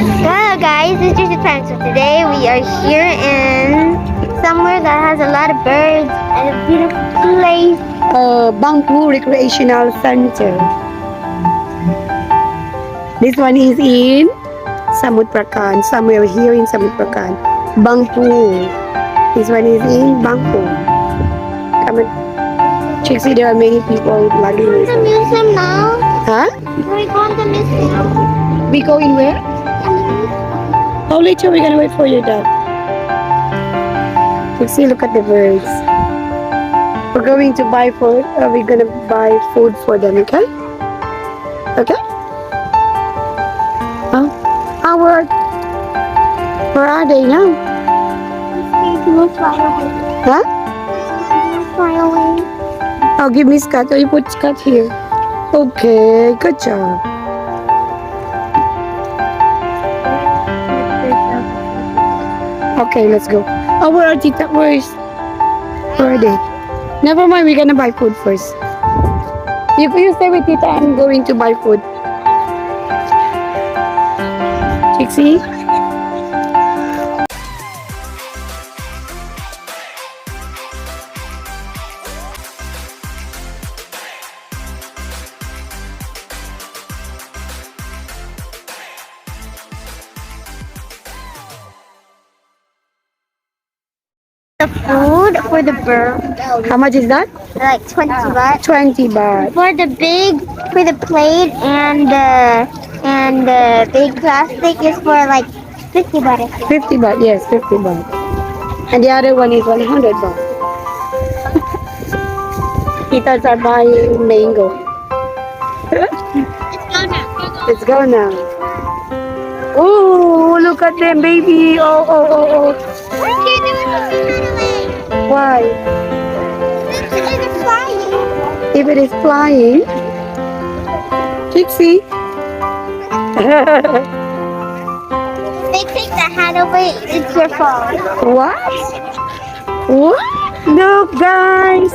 Hello guys, it's just a time. So today we are here in somewhere that has a lot of birds and a beautiful place. Bangpu Recreational Center. This one is in Samut Prakan, somewhere here in Samut Prakan. Bangpu. This one is in Bangpu. Come on. Check, see, there are many people We're vlogging. the museum now. Huh? We're going to the museum. We go in where? How later we gonna wait for your dad? You see, look at the birds. We're going to buy food. We're gonna buy food for them, okay? Okay? Oh, where are they now? We'll fly away. Huh? We'll fly away. Oh, give me Scott. Oh, you put Scott here. Okay, good job. Okay, let's go. Oh, where are Tita? Where are they? Never mind, we're gonna buy food first. You stay with Tita, I'm going to buy food. Trixie? The food for the bird, How much is that? like 20 baht. 20 baht. For the plate and the big plastic is for like 50 baht. I think. 50 baht, yes, 50 baht. And the other one is 100 baht. Titas are buying mango. Let's go now. Oh, look at them, baby. Oh. Why can't do it run away? Why? It's flying. If it is flying, Trixie. They take the hat away, it's your fault. What? What? Look, guys.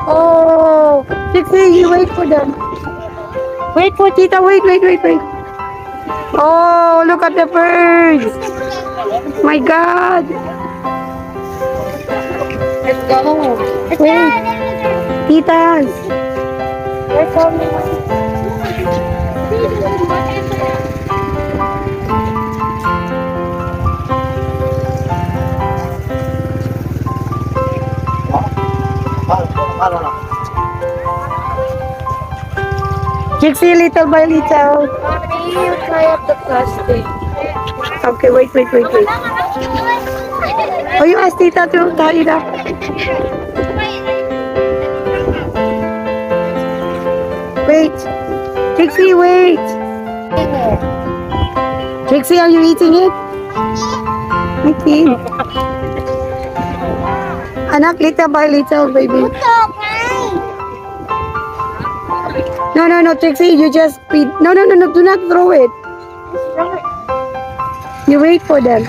Oh, Trixie, you wait for them. Wait for Tita. Wait. Oh, look at the birds. My God. Let's go. Wait. Titas. We're coming. Trixie, little by little. Mommy, you try up the plastic. Okay, wait. Oh, you asked Tita to tie it up. Wait. Trixie, wait. Trixie, are you eating it? Okay. Anak, little by little, baby. No, Trixie, you just feed. No, do not throw it. You wait for them.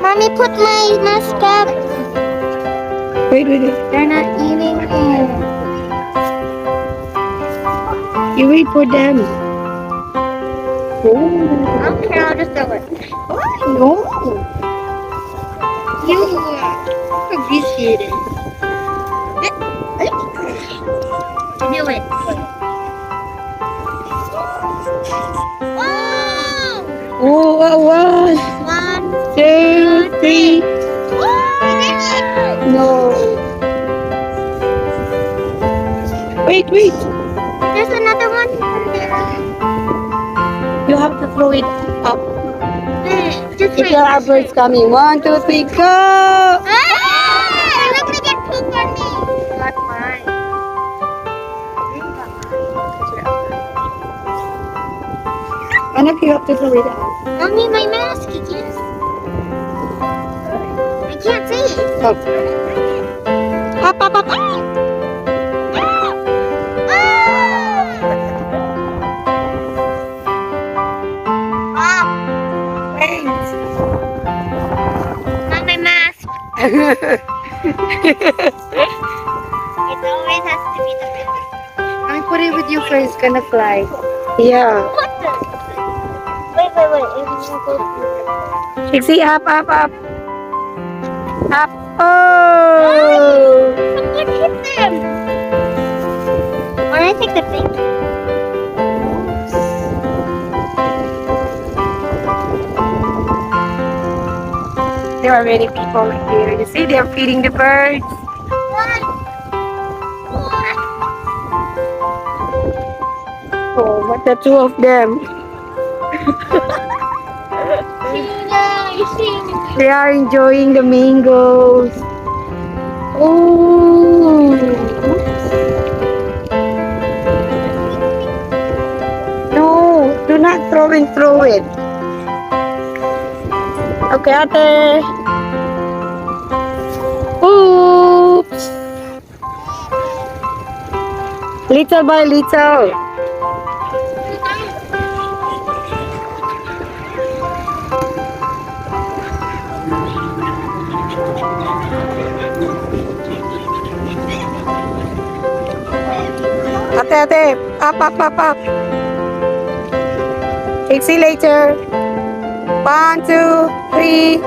Mommy, put my mask up. Wait. They're not eating it. You wait for them. Okay, I'll just throw it. No. You appreciate it. Do it. Oh, what? 1, 2, 3. No. Wait. There's another one. You have to throw it up. Just If wait. there are birds coming. 1, 2, 3, go! Ah! Look, they get poop on me. Not mine. Anak, you have to throw it out. Mommy, my mask. I can't see it. Up. Up. Not my mask. It's always you first gonna fly. Yeah. What the? Wait. Trixie, up. Up. Oh! Someone hit them. When I take the thing. There are many people here. You see, they're feeding the birds. Oh, but the two of them. They are enjoying the mangoes. Oh. No, do not throw it. Okay, ate. Oops. Little by little. Ate. Up. See you later. 1, 2, 3.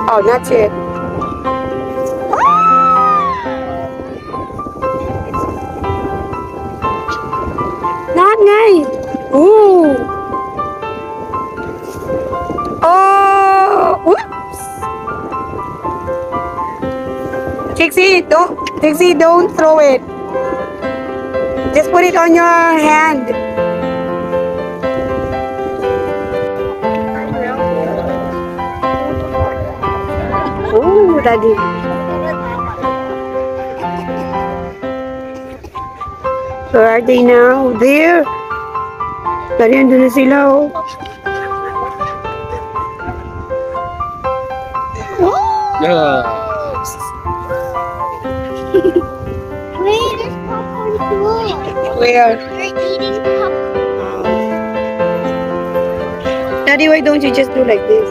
Oh, not yet. Not ngay. Ooh. Oh. Whoops. Trixie, don't throw it. Just put it on your hand. Oh, Daddy. Where are they now? There. Daddy, andun na sila, oh. Wait, there's popcorn too. Where? They're eating popcorn. Daddy, why don't you just do like this?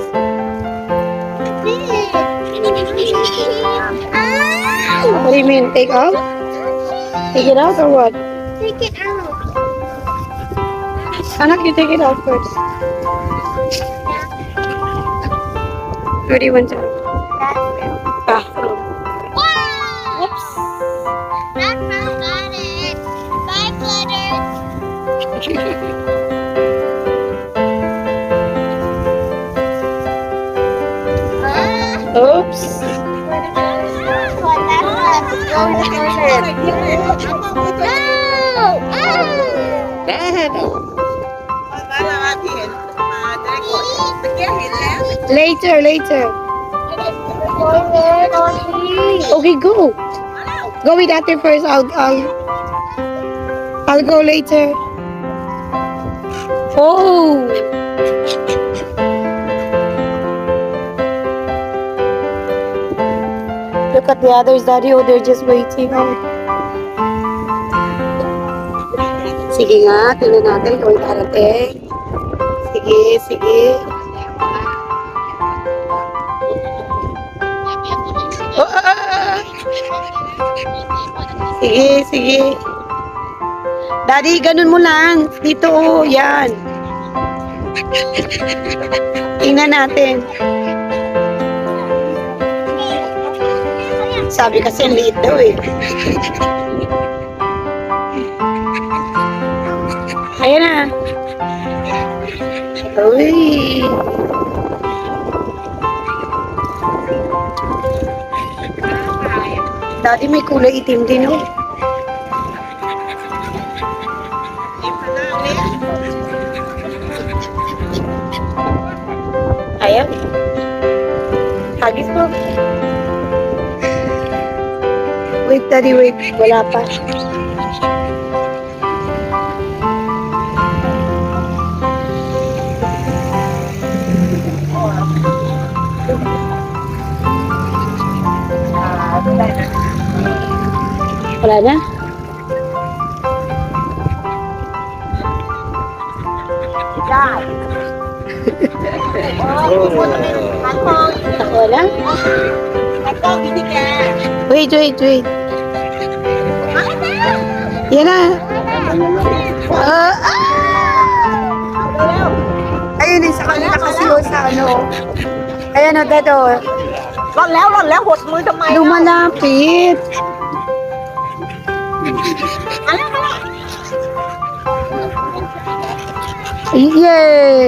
What do you mean? Take out? Take it out or what? Take it out. Anak, you take it out first. Where do you want to? Bathroom. Wow! Oops. That's not got it. Bye, Flutter. Oops. Later. Okay, go. Go with Ate first. I'll go later. Oh. Look at the others, Daddy. Oh, they're just waiting. Oh. Sige nga, tingnan natin kung darating. Sige. Oh. Sige. Daddy, ganun mo lang. Dito, oh, yan. Tingnan natin. Sabi kasi ang liit daw eh. Ayan na. Uy. Daddy, may kulay itim din oh. Ayan. Hagis po. Wait, Daddy, wait. Wala pa. Wala na? Ako lang? Wait. Yan na. Ayun, isa kanina kasi yun sa ano. Ayan o, dito. ร่อนแล้วหดมือทำไม Lumalapit. Yay!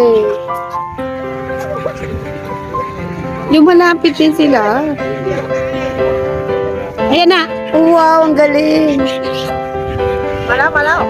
Lumalapit din sila. Ayan na. Wow, ang galing. มาแล้ว